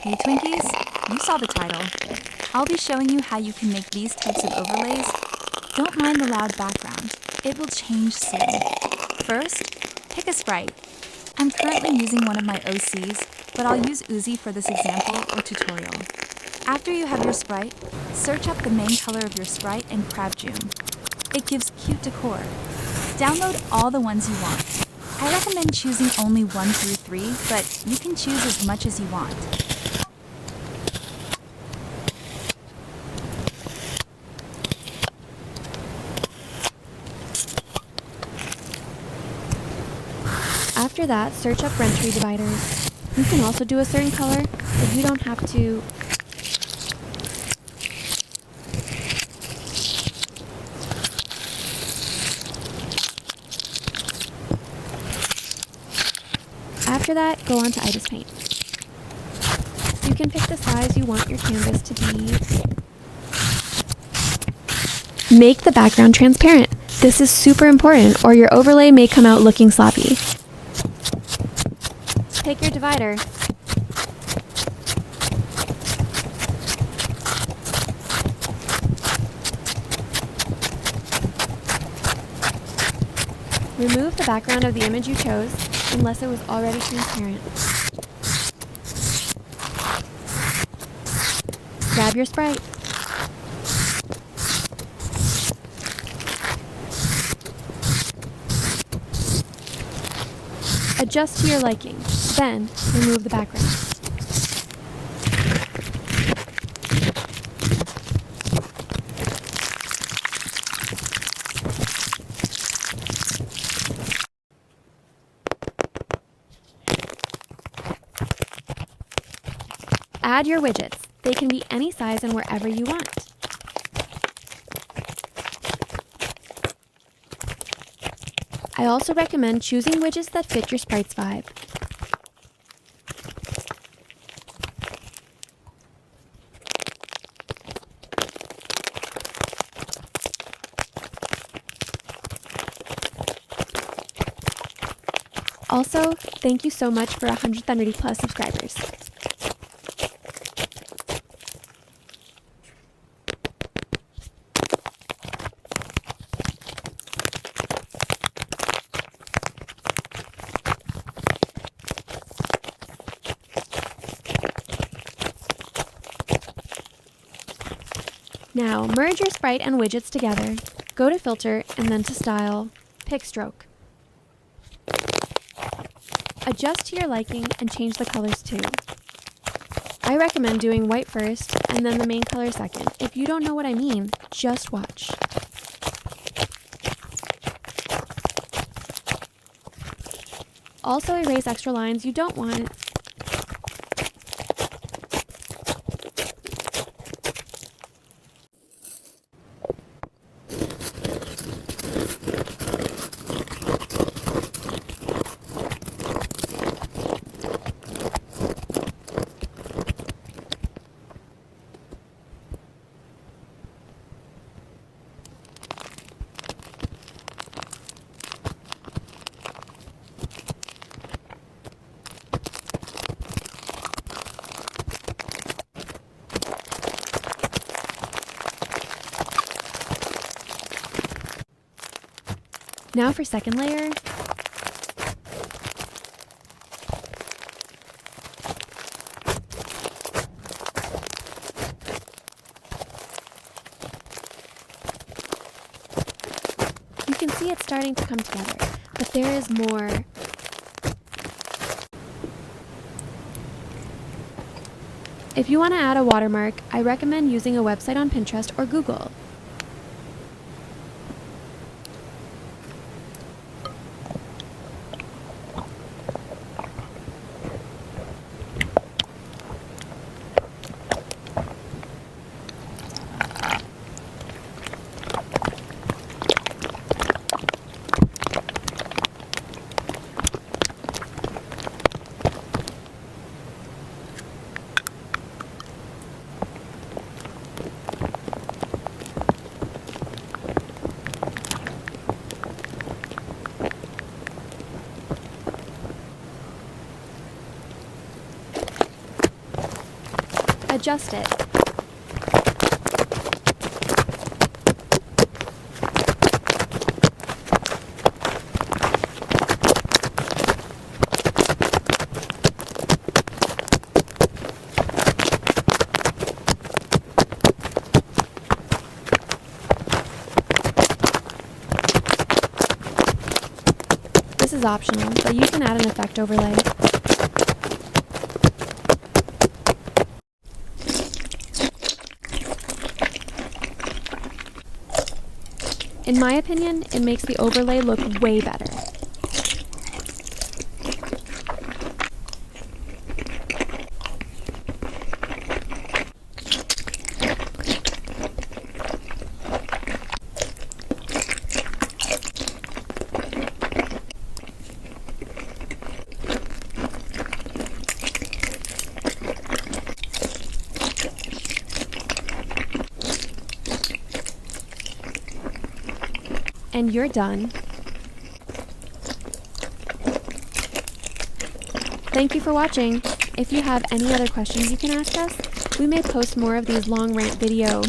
Hey Twinkies, you saw the title. I'll be showing you how you can make these types of overlays. Don't mind the loud background, it will change soon. First, pick a sprite. I'm currently using one of my OCs, but I'll use Uzi for this example or tutorial. After you have your sprite, search up the main color of your sprite in Crab June. It gives cute decor. Download all the ones you want. I recommend choosing only 1 through 3, but you can choose as much as you want. After that, search up rent tree dividers. You can also do a certain color, but you don't have to. After that, go on to Itis Paint. You can pick the size you want your canvas to be. Make the background transparent. This is super important, or your overlay may come out looking sloppy. Pick your divider. Remove the background of the image you chose, unless it was already transparent. Grab your sprite. Adjust to your liking, then remove the background. Add your widgets. They can be any size and wherever you want. I also recommend choosing widgets that fit your sprite's vibe. Also, thank you so much for 130 plus subscribers. Now, merge your sprite and widgets together. Go to Filter and then to Style. Pick Stroke. Adjust to your liking and change the colors too. I recommend doing white first and then the main color second. If you don't know what I mean, just watch. Also erase extra lines you don't want. Now for second layer. You can see it's starting to come together, but there is more. If you want to add a watermark, I recommend using a website on Pinterest or Google. adjust it. This is optional, but you can add an effect overlay. In my opinion, it makes the overlay look way better. And you're done. Thank you for watching. If you have any other questions you can ask us, we may post more of these long rant video